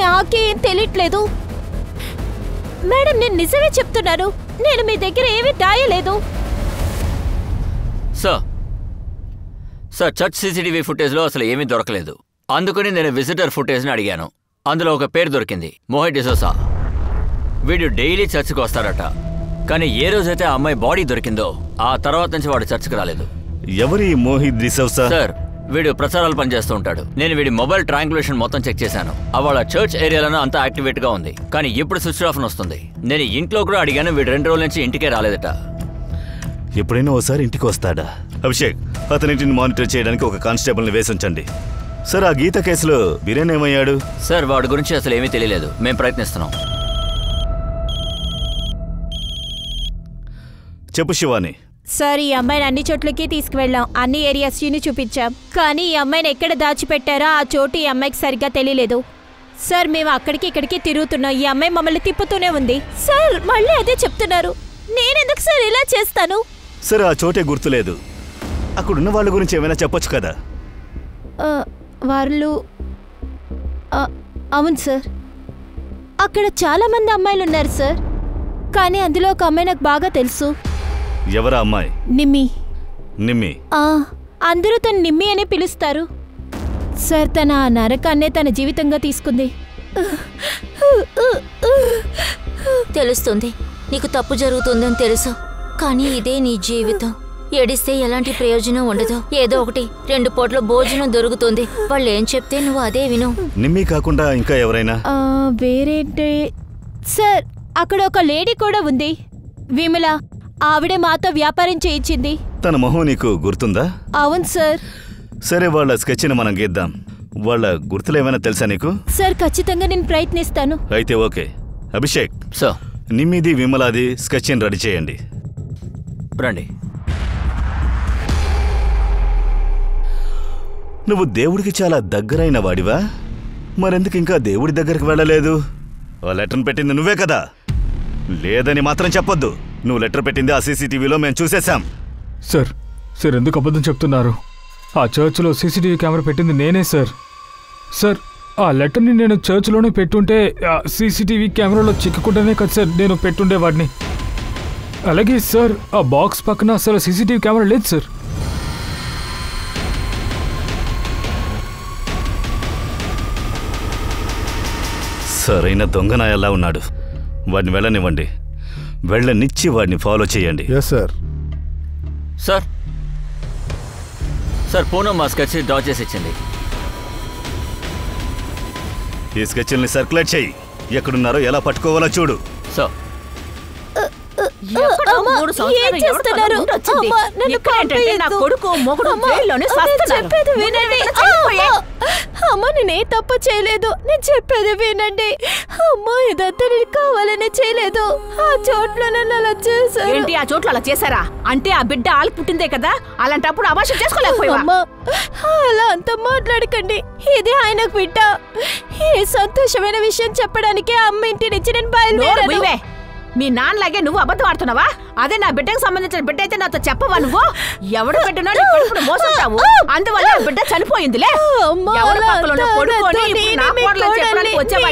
నాకేం తెలియట్లేదు మేడం, నేను నిజమే చెప్తున్నాను. నేను మీ దగ్గర ఏమీ దాయలేదు. సార్ చర్చ్ సీసీటీవీ ఫుటేజ్లో అసలు ఏమీ దొరకలేదు. అందుకని నేను విజిటర్ ఫుటేజ్ని అడిగాను. అందులో ఒక పేరు దొరికింది, మోహిత్ డిసోసా. వీడు డైలీ చర్చ్కి వస్తాడట. కానీ ఏ రోజైతే ఆ అమ్మాయి బాడీ దొరికిందో ఆ తర్వాత నుంచి వాడు చర్చ్కి రాలేదు. ఎవరి మోహిత్ డిసోసా? సార్ వీడు ప్రచారాలు పనిచేస్తూ ఉంటాడు. నేను వీడి మొబైల్ ట్రాంగులేషన్ మొత్తం చెక్ చేశాను. వాళ్ళ చర్చ్ ఏరియాలోనే అంతా యాక్టివేట్గా ఉంది. కానీ ఇప్పుడు స్విచ్ ఆఫ్ వస్తుంది. నేను ఇంట్లో కూడా అడిగాను, వీడు 2 రోజుల నుంచి ఇంటికే రాలేదట. ఎప్పుడైనా ఓసారి ఇంటికి వస్తాడా? అభిషేక్, అతనింటిని మానిటర్ చేయడానికి ఒక కానిస్టేబుల్ని వేసి ఉంచండి. సార్ ఆ గీత కేసులో బిరేన్ ఏమయ్యాడు? సార్ వాడి గురించి అసలు ఏమీ తెలియలేదు. మేము ప్రయత్నిస్తున్నాం. చెప్పు శివాని. సార్ ఈ అమ్మాయిని అన్ని చోట్లకి తీసుకువెళ్ళాం. అన్ని ఏరియాస్ని చూపించాం. కానీ ఈ అమ్మాయిని ఎక్కడ దాచిపెట్టారో ఆ చోటు ఈ అమ్మాయికి సరిగ్గా తెలియలేదు. సార్ మేము అక్కడికి ఇక్కడికి తిరుగుతున్నాం. ఈ అమ్మాయి మమ్మల్ని తిప్పుతూనే ఉంది. సార్ మళ్ళీ అదే చెప్తున్నారు. నేనెందుకు సార్ ఇలా చేస్తాను? సరే ఆ చోటే గుర్తులేదు. అక్కడున్న వాళ్ళ గురించి ఏమైనా చెప్పొచ్చు కదా? వాళ్ళు అవును సార్, అక్కడ చాలా మంది అమ్మాయిలు ఉన్నారు సార్. కానీ అందులో ఒక అమ్మాయి నాకు బాగా తెలుసు. ఎవరా అమ్మాయి? నిమ్మి. నిమ్మి? అందరూ తను నిమ్మి అనే పిలుస్తారు సార్. తన ఆ నరకాన్నే తన జీవితంగా తీసుకుంది. తెలుస్తుంది నీకు తప్పు జరుగుతుందని తెలుసు. కానీ ఇదే నీ జీవితం. ఏడిస్తే ఎలాంటి ప్రయోజనం ఉండదు. ఏదో ఒకటి 2 పూట్ల భోజనం దొరుకుతుంది. వాళ్ళు ఏం చెప్తే నువ్వు అదే విను. నిమ్మి కాకుండా ఇంకా ఎవరైనా? వేరేంటే సార్ అక్కడ ఒక లేడీ కూడా ఉంది, విమల. ఆవిడే మాతో వ్యాపారం చేయించింది. తన మొహం నీకు గుర్తుందా? అవును సార్. సరే వాళ్ళ స్కెచ్ని మనం గీద్దాం. వాళ్ళ గుర్తులు ఏమైనా తెలుసా నీకు? సార్ ఖచ్చితంగా నేను ప్రయత్నిస్తాను. అయితే ఓకే. అభిషేక్ సార్, నిమ్మిది విమలాది స్కెచ్ని రెడీ చేయండి. రండి. నువ్వు దేవుడికి చాలా దగ్గరైన వాడివా? మరెందుకు ఇంకా దేవుడి దగ్గరికి వెళ్ళలేదు? ఆ లెటర్ని పెట్టింది నువ్వే కదా? లేదని మాత్రం చెప్పొద్దు. నువ్వు లెటర్ పెట్టింది ఆ సీసీటీవీలో మేము చూసేశాం. సార్ ఎందుకు అబద్ధం చెప్తున్నారు? ఆ చర్చ్లో సీసీటీవీ కెమెరా పెట్టింది నేనే సార్. సార్ ఆ లెటర్ని నేను చర్చ్లోనే పెట్టుంటే ఆ సీసీటీవీ కెమెరాలో చిక్కుకుంటేనే కదా సార్ నేను పెట్టుండేవాడిని. అలాగే సార్ ఆ బాక్స్ పక్కన అసలు సీసీటీవీ కెమెరా లేదు సార్. సరైన దొంగన ఎలా ఉన్నాడు. వాడిని వెళ్ళనివ్వండి. వెళ్ళనిచ్చి వాడిని ఫాలో చేయండి. సార్ సార్ పూనం మా స్కెచ్ డ్రా చేసి ఇచ్చింది. ఈ స్కెచ్ల్ని సర్క్యులేట్ చేయి. ఎక్కడున్నారో ఎలా పట్టుకోవాలో చూడు. సార్ ఎక్కడో 3 సంవత్సరాలు ఎవరు కథ ఉండొచ్చింది. ఇక్కడేంటంటే నా కొడుకు మొగుడు జైల్లోనే సస్తున్నారు. అమ్మ నేనే తప్పు చేయలేదు. నేను చెప్పేది వినండి. అమ్మ ఇదంతా నేను కావాలనే చేయలేదు. ఆ చోట్ల నన్ను అలా చేశారు. ఏంటి ఆ చోట్ల అలా చేశారా? అంటే ఆ బిడ్డ ఆలు పుట్టిందే కదా, అలాంటప్పుడు అభాషణ చేసుకోలేకపోయావా? అలా అంతా మాట్లాడకండి. ఇది ఆయనకు బిడ్డ. ఏ సంతోషమైన విషయం చెప్పడానికి అమ్మ ఇంటి నుంచి నేను బయలుదేరాను. మీ నాన్నలాగే నువ్వు అబద్ధం ఆడుతున్నావా? అదే నా బిడ్డకు సంబంధించిన బిడ్డ అయితే నాతో చెప్పవా? నువ్వు ఎవడు బిడ్డనో ఇప్పుడు మోసంటావు. అందువల్ల ఆ బిడ్డ చనిపోయిందిలే. ఎవడు పక్కన ఉన్న కొడుకోని ఇప్పుడు నా కోడలని చెప్పడానికి వచ్చావా?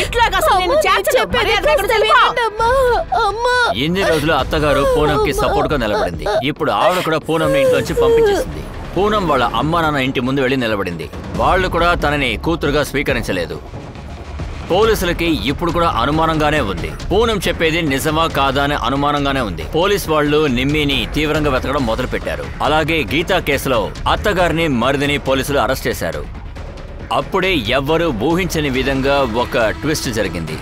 ఇంట్లోకి అసలు నేను ఎన్ని రోజులు అత్తగారు పూనంకి సపోర్ట్ గా నిలబడింది. ఇప్పుడు ఆవిడ కూడా పూనంని ఇంట్లోంచి పంపించేసింది. పూనం వాళ్ళ అమ్మ నాన్న ఇంటి ముందు వెళ్ళి నిలబడింది. వాళ్ళు కూడా తనని కూతురుగా స్వీకరించలేదు. పోలీసులకి ఇప్పుడు కూడా అనుమానంగానే ఉంది. పూనం చెప్పేది నిజమా కాదా అనే అనుమానంగానే ఉంది. పోలీస్ వాళ్ళు నిమ్మిని తీవ్రంగా వెతకడం మొదలు పెట్టారు. అలాగే గీతా కేసులో అత్తగారిని మరిదిని పోలీసులు అరెస్ట్ చేశారు. అప్పుడే ఎవ్వరూ ఊహించని విధంగా ఒక ట్విస్ట్ జరిగింది.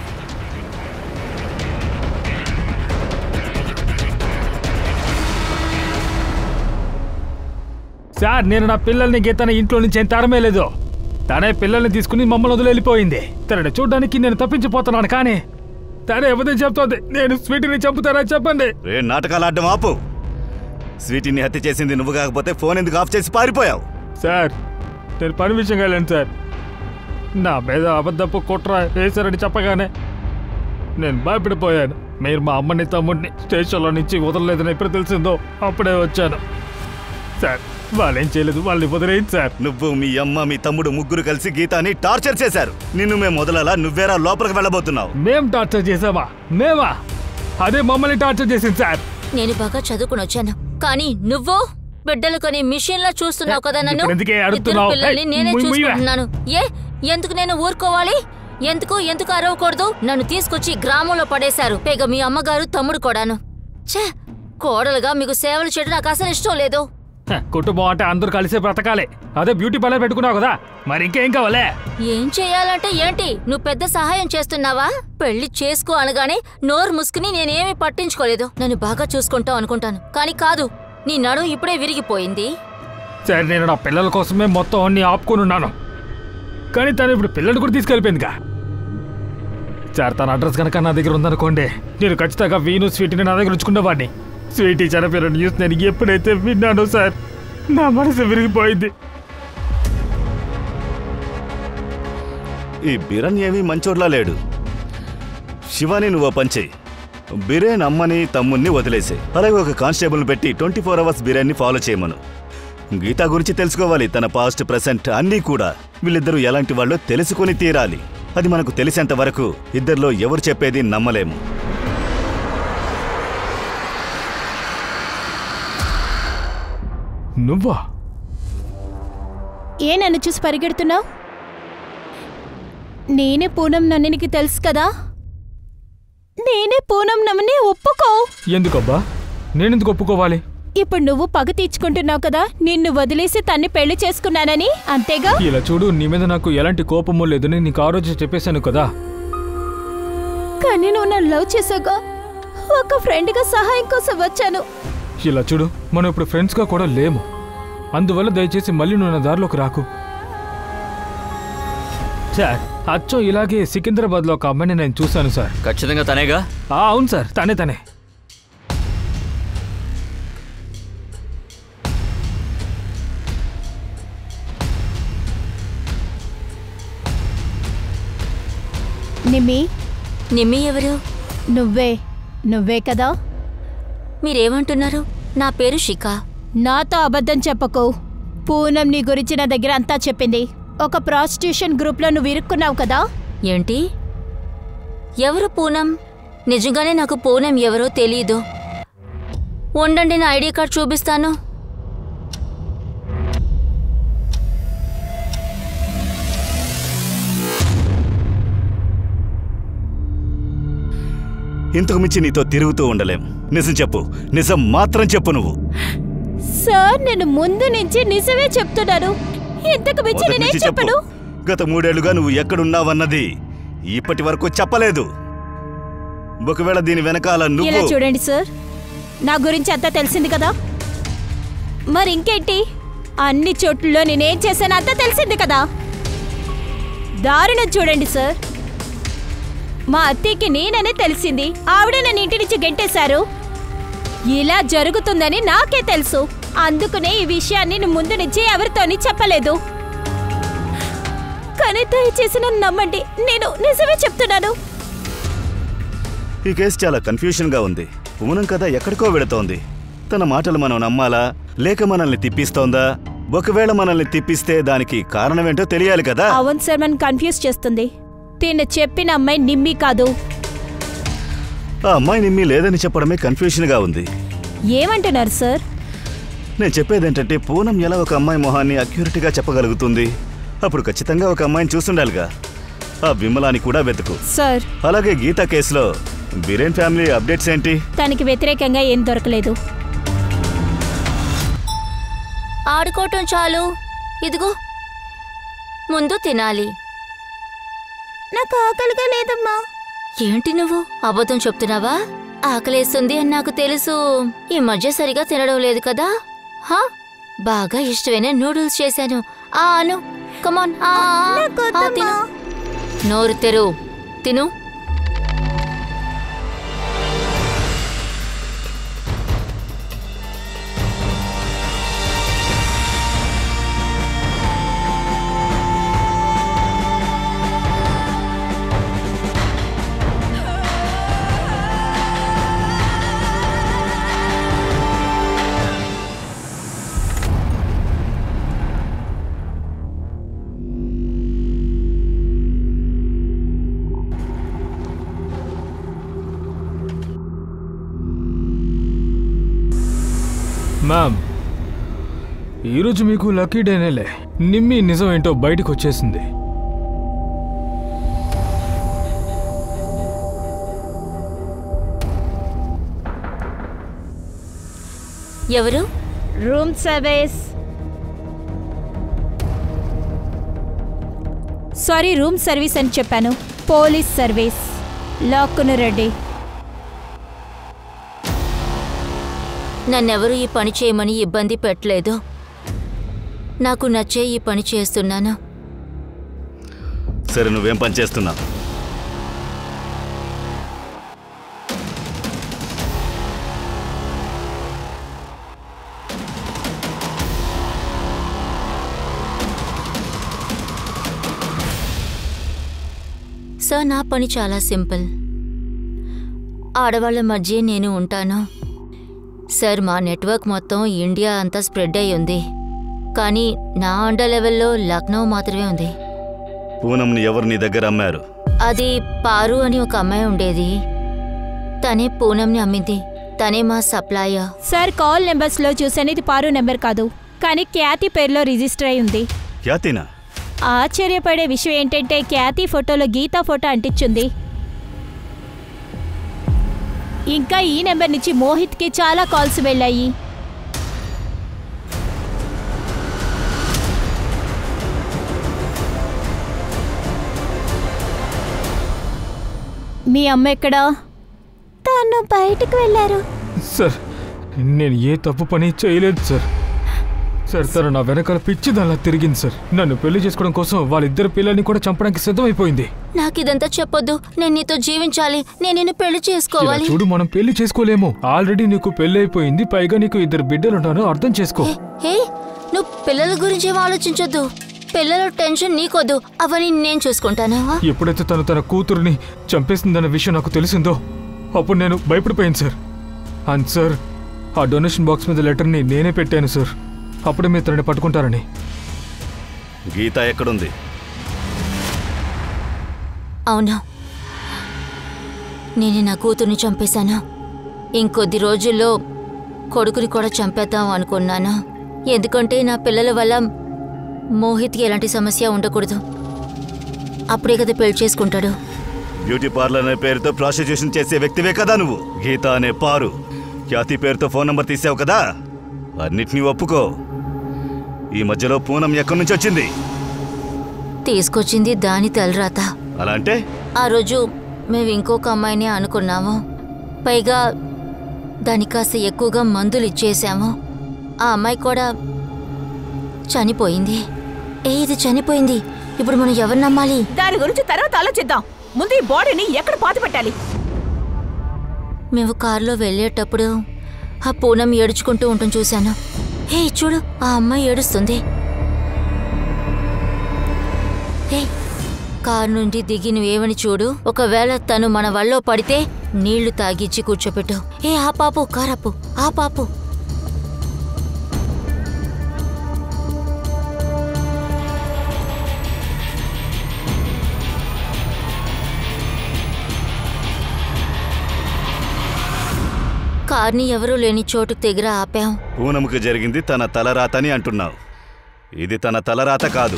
సార్, నేను నా పిల్లల్ని గీతని ఇంట్లో నుంచి ఏం తరమే లేదు. తనే పిల్లల్ని తీసుకుని మమ్మల్ని వదిలి వెళ్ళిపోయింది. తనని చూడడానికి నేను తప్పించిపోతున్నాను, కానీ తనే ఎవరిని చెప్తోంది నేను స్వీటీని చంపుతారా చెప్పండి. నాటకాలు ఆడడం ఆపు. స్వీటీని హత్య చేసింది నువ్వు కాకపోతే ఫోన్ ఎందుకు ఆఫ్ చేసి పారిపోయావు? సార్, నేను పని విషయంగా వెళ్ళాను సార్. నా మీద అబద్ధపు కుట్ర వేశారని చెప్పగానే నేను భయపడిపోయాను. మీరు మా అమ్మని తమ్ముడిని స్టేషన్లో నుంచి వదలలేదని ఎప్పుడు తెలిసిందో అప్పుడే వచ్చాను సార్. వాళ్ళేం చేయలేదు, వాళ్ళని వదిలేయండి సార్. నువ్వు, మీ అమ్మ, మీ తమ్ముడు ముగ్గురు కలిసి గీతాని టార్చర్ చేశారు. నిన్ను మేము వదలలా, నువ్వేరా లోపలికి వెళ్ళబోతున్నావు? మేం టార్చర్ చేసామా? మేమా? అదే మమ్మల్ని టార్చర్ చేసింది సార్. నేను బాగా చదువుకుని వచ్చాను, కానీ నువ్వు బిడ్డలు కొని మిషన్ లా చూస్తున్నావు కదా నన్ను. ఇద్దరు పిల్లల్ని నేనే చూసుకుంటున్నాను. ఎందుకు నేను ఊరుకోవాలి? ఎందుకు అరవకూడదు? నన్ను తీసుకొచ్చి గ్రామంలో పడేశారు. పైగా మీ అమ్మగారు తమ్ముడు కూడాను. ఛే, కోడలుగా మీకు సేవలు చేయడం నాకు అసలు ఇష్టం లేదు. కుటుంబం అంటే అందరూ కలిసే బ్రతకాలి. అదే బ్యూటీ పార్లర్ పెట్టుకున్నావు కదా, మరి ఇంకేం కావాలే? ఏం చేయాలంటే ఏంటి? నువ్వు పెద్ద సహాయం చేస్తున్నావా? పెళ్లి చేసుకో అనగానే నోరు ముసుకుని నేనేమీ పట్టించుకోలేదు. నన్ను బాగా చూసుకుంటావు అనుకుంటాను, కానీ కాదు. నీ నడు ఇప్పుడే విరిగిపోయింది. సరే, నేను నా పిల్లల కోసమే మొత్తం అన్ని ఆపుకొని ఉన్నాను, కానీ తను ఇప్పుడు పిల్లలు కూడా తీసుకెళ్ళిపోయిందిగా. సార్, తన అడ్రస్ కనుక నా దగ్గర ఉందనుకోండి, నేను ఖచ్చితంగా వీను స్వీటీని నా దగ్గర ఉంచుకునేవాడిని. స్వీటీ చనిపోయిన న్యూస్ నేను ఎప్పుడైతే విన్నానో సార్, నా మనసు విరిగిపోయింది. ఈ బిరన్ ఏమీ మంచోడ్లా లేడు. శివాని నువ్వు పంచే బిరేన్ అమ్మని తమ్ముణ్ణి వదిలేసే. అలాగే ఒక కానిస్టేబుల్ పెట్టి 24 hours బిరేన్ని ఫాలో చేయమను. గీతా గురించి తెలుసుకోవాలి, తన పాస్ట్ ప్రెసెంట్ అన్నీ కూడా. వీళ్ళిద్దరూ ఎలాంటి వాళ్ళో తెలుసుకొని తీరాలి. అది మనకు తెలిసేంత వరకు ఇద్దరిలో ఎవరు చెప్పేది నమ్మలేము. నువ్వా? ఏ నన్ను చూసి పరిగెడుతున్నావు? నేనే పూనం నన్నికి తెలుసు కదా. నేనే పూనం నమ్మని ఒప్పుకో. ఎందుకబ్బా? నేనెందుకు ఒప్పుకోవాలి? ఇప్పుడు నువ్వు పగ తీర్చుకుంటున్నావు కదా, నిన్ను వదిలేసి తన్ని పెళ్లి చేసుకున్నానని, అంతేగా? ఇలా చూడు, నీ మీద నాకు ఎలాంటి కోపమో లేదని నీకు ఆ రోజు చెప్పేశాను కదా. కానీ నువ్వు నన్ను లవ్ చేసాగా, ఒక ఫ్రెండ్గా సహాయం కోసం వచ్చాను. ఇలా చూడు, మనం ఇప్పుడు ఫ్రెండ్స్గా కూడా లేము. అందువల్ల దయచేసి మళ్ళీ నువ్వు నా దారిలోకి రాకు. సార్, అచ్చం ఇలాగే సికింద్రాబాద్లో ఒక అమ్మాయిని నేను చూశాను సార్. ఖచ్చితంగా తనేగా? అవును సార్, తనే. నిమ్మి ఎవరు? నువ్వే కదా. మీరేమంటున్నారు? నా పేరు శిఖా. నాతో అబద్ధం చెప్పకు. పూనం నీ గురించి నా దగ్గర అంతా చెప్పింది. ఒక ప్రాస్టిట్యూషన్ గ్రూప్లో నువ్వు ఇరుక్కున్నావు కదా. ఏంటి? ఎవరు పూనం? నిజంగానే నాకు పూనం ఎవరో తెలీదు. ఉండండి, నా ఐడి కార్డ్ చూపిస్తాను. ఇంతకు మించి నీతో తిరుగుతూ ఉండలేం. నిజం చెప్పు, నిజం మాత్రం చెప్పు. నువ్వు సార్, నేను ముందు నుంచి నిజమే చెప్తున్నాను. ఇంతకు మించి నేనేం చెప్పను. గత 3 ఏళ్లుగా నువ్వు ఎక్కడున్నావన్నది ఇప్పటి వరకు చెప్పలేదు. ఒకవేళ దీని వెనకాల ఇలా చూడండి సార్, నా గురించి అంతా తెలిసింది కదా. మరి ఇంకేంటి? అన్ని చోట్లలో నేనేం చేశాను అంతా తెలిసింది కదా. దారుణం చూడండి సార్, మా అత్తయ్యకి నేననే తెలిసింది. ఆవిడ నన్ను ఇంటి నుంచి గెంటేశారు. ఇలా జరుగుతుందని నాకే తెలుసు. అందుకనే ఈ విషయాన్ని నేను ముందు నుంచి ఎవరితోని చెప్పలేదు. కానీ దయచేసి నన్ను నమ్మండి, నేను నిజమే చెప్తున్నాను. ఈ కేసు చాలా కన్ఫ్యూషన్ గా ఉంది. పూనం కదా ఎక్కడికో వెళుతోంది. తన మాటలు మనం నమ్మాలా, లేక మనల్ని తిప్పిస్తోందా? ఒకవేళ మనల్ని తిప్పిస్తే దానికి కారణమేంటో తెలియాలి కదా. అవును సార్, మనం కన్ఫ్యూజ్ చేస్తుంది. తిను చెప్పిన అమ్మాయి నిమ్మి కాదు. ఆ అమ్మాయి నిమ్మి లేదని చెప్పడమే కన్ఫ్యూషన్ గా ఉంది. ఏమంటున్నారు సార్? నేను చెప్పేదేంటంటే, పూనం ఎలా ఒక అమ్మాయి మొహాన్ని అక్యూరేట్గా చెప్పగలుగుతుంది? అప్పుడు ఖచ్చితంగా ఒక అమ్మాయిని చూస్తుండాలిగా. ఆ విమలాని కూడా వెతుకు. సార్, అలాగే గీత కేసులో బిరేన్ ఫ్యామిలీ అప్డేట్స్ ఏంటి? తనకి వ్యతిరేకంగా ఏం దొరకలేదు. ఆడుకోవటం చాలు, ఇదిగో ముందు తినాలి. నాకు ఆకలిగా లేదమ్మా. ఏంటి నువ్వు అబద్ధం చెప్తున్నావా? ఆకలేస్తుంది అని నాకు తెలుసు. ఈ మధ్య సరిగా తినడం లేదు కదా. హా, బాగా ఇష్టమైన నూడిల్స్ చేశాను. అను కమాన్, తిను. నోరు తెరు, తిను. మ్యామ్, ఈరోజు మీకు లక్కీ డేనేలే. నిమ్మి నిజం ఏంటో బయటకు వచ్చేసింది. ఎవరు? Room service. Sorry, room service అని చెప్పాను. Police service. లాక్కును రెడ్డి. నన్నెవరూ ఈ పని చేయమని ఇబ్బంది పెట్టలేదు. నాకు నచ్చే ఈ పని చేస్తున్నాను. సరే, నువ్వేం పని చేస్తున్నావు? సార్, నా పని చాలా సింపుల్. ఆడవాళ్ల మధ్య నేను ఉంటాను. సార్, మా నెట్వర్క్ మొత్తం ఇండియా అంతా స్ప్రెడ్ అయి ఉంది. కానీ నా అండర్ లెవెల్లో లక్నో మాత్రమే ఉంది. పూనంని ఎవరు నీ దగ్గర అమ్మారు? అది పారు అని ఒక అమ్మాయి ఉండేది. తనే పూనంని అమ్మింది. తనే మా సప్లయర్. సార్, కాల్ నెంబర్స్లో చూసాను ఇది పారు నెంబర్ కాదు, కానీ ఖ్యాతి పేరులో రిజిస్టర్ అయి ఉంది. ఖ్యాతినా? ఆశ్చర్యపడే విషయం ఏంటంటే ఖ్యాతి ఫోటోలో గీత ఫోటో అంటించుంది. ఇంకా ఈ నెంబర్ నుంచి మోహిత్కి చాలా కాల్స్ వెళ్ళాయి. మీ అమ్మ ఎక్కడా? తను బయటకు వెళ్ళారు. సార్, నేను ఏ తప్పు పని చేయలేదు సార్. సార్, తను నా వెనకాల పిచ్చిదల్లా తిరిగింది సార్. నన్ను పెళ్లి చేసుకోవడం కోసం వాళ్ళిద్దరు పిల్లల్ని కూడా చంపడానికి సిద్ధమైపోయింది. నాకిదంతా చెప్పొద్దు. నేను నీతో జీవించాలి. నేను నిన్ను పెళ్లి చేసుకోవాలి. చూడు, మనం పెళ్లి చేసుకోలేము. ఆల్రెడీ నీకు పెళ్లి అయిపోయింది. పైగా నీకు 2 బిడ్డలుంటాను. అర్థం చేసుకో. హే, నువ్వు పిల్లల గురించి ఆలోచించొద్దు. పిల్లల టెన్షన్ నీకొద్దు. అవన్నీ నేను చూసుకుంటాను. ఎప్పుడైతే తను తన కూతురుని చంపేసిందన్న విషయం నాకు తెలిసిందో అప్పుడు నేను భయపడిపోయాను సార్. అండ్ సార్, ఆ డొనేషన్ బాక్స్ మీద లెటర్ని నేనే పెట్టాను సార్. అప్పుడే మీరు తనని పట్టుకుంటారని. గీత ఎక్కడుంది? అవునా, నేను నా కూతుర్ని చంపేశాను. ఇంకొద్ది రోజుల్లో కొడుకుని కూడా చంపేద్దాం అనుకున్నాను. ఎందుకంటే నా పిల్లల వల్ల మోహిత్కి ఎలాంటి సమస్య ఉండకూడదు. అప్పుడే కదా పెళ్లి చేసుకుంటాడు. బ్యూటీ పార్లర్ అనే పేరుతో ప్రాస్టిట్యూషన్ చేసే వ్యక్తివే కదా నువ్వు. గీత అనే పారు ఖ్యాతి పేరుతో ఫోన్ నంబర్ తీసావు కదా. అన్నిటినీ ఒప్పుకో. ఈ మధ్యలో పూనం ఎక్కడి నుంచి వచ్చింది? తీసుకొచ్చింది దాని తలరాత. అలా అంటే? ఆ రోజు మేము ఇంకొక అమ్మాయిని అనుకున్నాము. పైగా దానికి కాస్త ఎక్కువగా మందులు ఇచ్చేసాము. ఆ అమ్మాయి కూడా చనిపోయింది. ఇది చనిపోయింది. ఇప్పుడు మనం ఎవరు నమ్మాలి? దాని గురించి తర్వాత ఆలోచిద్దాం. ముందు ఈ బాడీని ఎక్కడ పాతి పెట్టాలి? మేము కారులో వెళ్ళేటప్పుడు ఆ పూనం ఏడుచుకుంటూ ఉండటం చూశాను. హే చూడు, ఆ అమ్మాయి ఏడుస్తుంది. హే, కారు నుండి దిగి నువ్వేమని చూడు. ఒకవేళ తను మన వల్లో పడితే నీళ్లు తాగిచ్చి కూర్చోపెట్టు. ఏ ఆ పాపు, కారాపు, ఆ పాపు. కార్ని ఎవరూ లేని చోటు దగ్గర ఆపాం. పూనంకి జరిగింది తన తలరాత అని అంటున్నావు. ఇది తన తలరాత కాదు.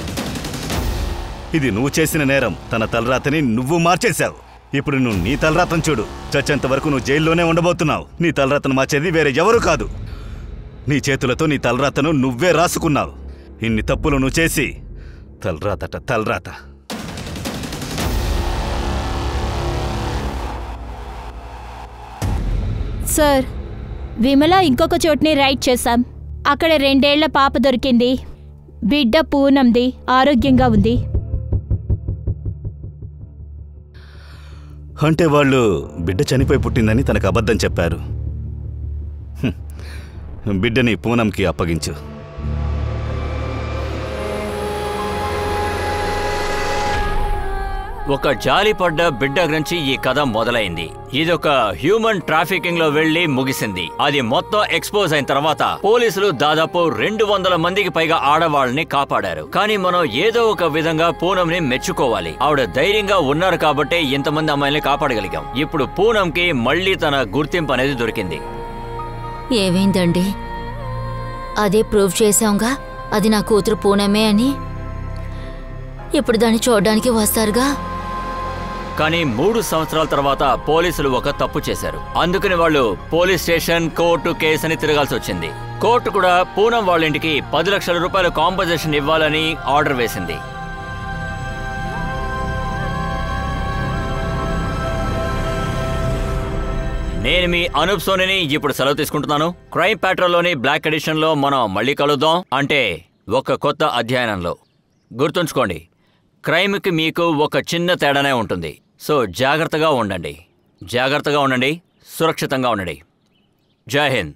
ఇది నువ్వు చేసిన నేరం. తన తలరాతని నువ్వు మార్చేశావు. ఇప్పుడు నువ్వు నీ తలరాతను చూడు. చచ్చేంత వరకు నువ్వు జైల్లోనే ఉండబోతున్నావు. నీ తలరాతను మార్చేది వేరే ఎవరు కాదు. నీ చేతులతో నీ తలరాతను నువ్వే రాసుకున్నావు. ఇన్ని తప్పులు నువ్వు చేసి తలరాత. సార్, విమల ఇంకొక చోటుని రైడ్ చేశాం. అక్కడ 2 ఏళ్ల పాప దొరికింది. బిడ్డ పూనంది, ఆరోగ్యంగా ఉంది. అంటే వాళ్ళు బిడ్డ చనిపోయి పుట్టిందని తనకు అబద్ధం చెప్పారు. బిడ్డని పూనంకి అప్పగించు. ఒక జాలిపడ్డ బిడ్డ గురించి ఈ కథ మొదలైంది. ఇదొక హ్యూమన్ ట్రాఫికింగ్ లో వెళ్లి ముగిసింది. అది మొత్తం ఎక్స్పోజ్ అయిన తర్వాత పోలీసులు దాదాపు 200 మందికి పైగా ఆడవాళ్ళని కాపాడారు. కానీ మనం ఏదో ఒక విధంగా పూనంని మెచ్చుకోవాలి. ఆవిడ ధైర్యంగా ఉన్నారు కాబట్టే ఇంతమంది అమ్మాయిల్ని కాపాడగలిగాం. ఇప్పుడు పూనంకి మళ్లీ తన గుర్తింపు అనేది దొరికింది. ఏమైందండి? అదే ప్రూవ్ చేశాంగా అది నా కూతురు పూనమే అని. ఇప్పుడు దాన్ని చూడడానికి వస్తారుగా. కానీ 3 సంవత్సరాల తర్వాత పోలీసులు ఒక తప్పు చేశారు. అందుకని వాళ్ళు పోలీస్ స్టేషన్, కోర్టు, కేసు అని తిరగాల్సి వచ్చింది. కోర్టు కూడా పూనం వాళ్ళ ఇంటికి 10 లక్షల రూపాయల కాంపన్సేషన్ ఇవ్వాలని ఆర్డర్ వేసింది. నేను మీ అనూప్ సోనిని ఇప్పుడు సెలవు తీసుకుంటున్నాను. క్రైమ్ ప్యాట్రోల్లోని బ్లాక్ ఎడిషన్లో మనం మళ్ళీ కలుద్దాం. అంటే ఒక కొత్త అధ్యయనంలో. గుర్తుంచుకోండి, క్రైమ్కి మీకు ఒక చిన్న తేడానే ఉంటుంది. సో జాగ్రత్తగా ఉండండి, సురక్షితంగా ఉండండి. జై హింద్.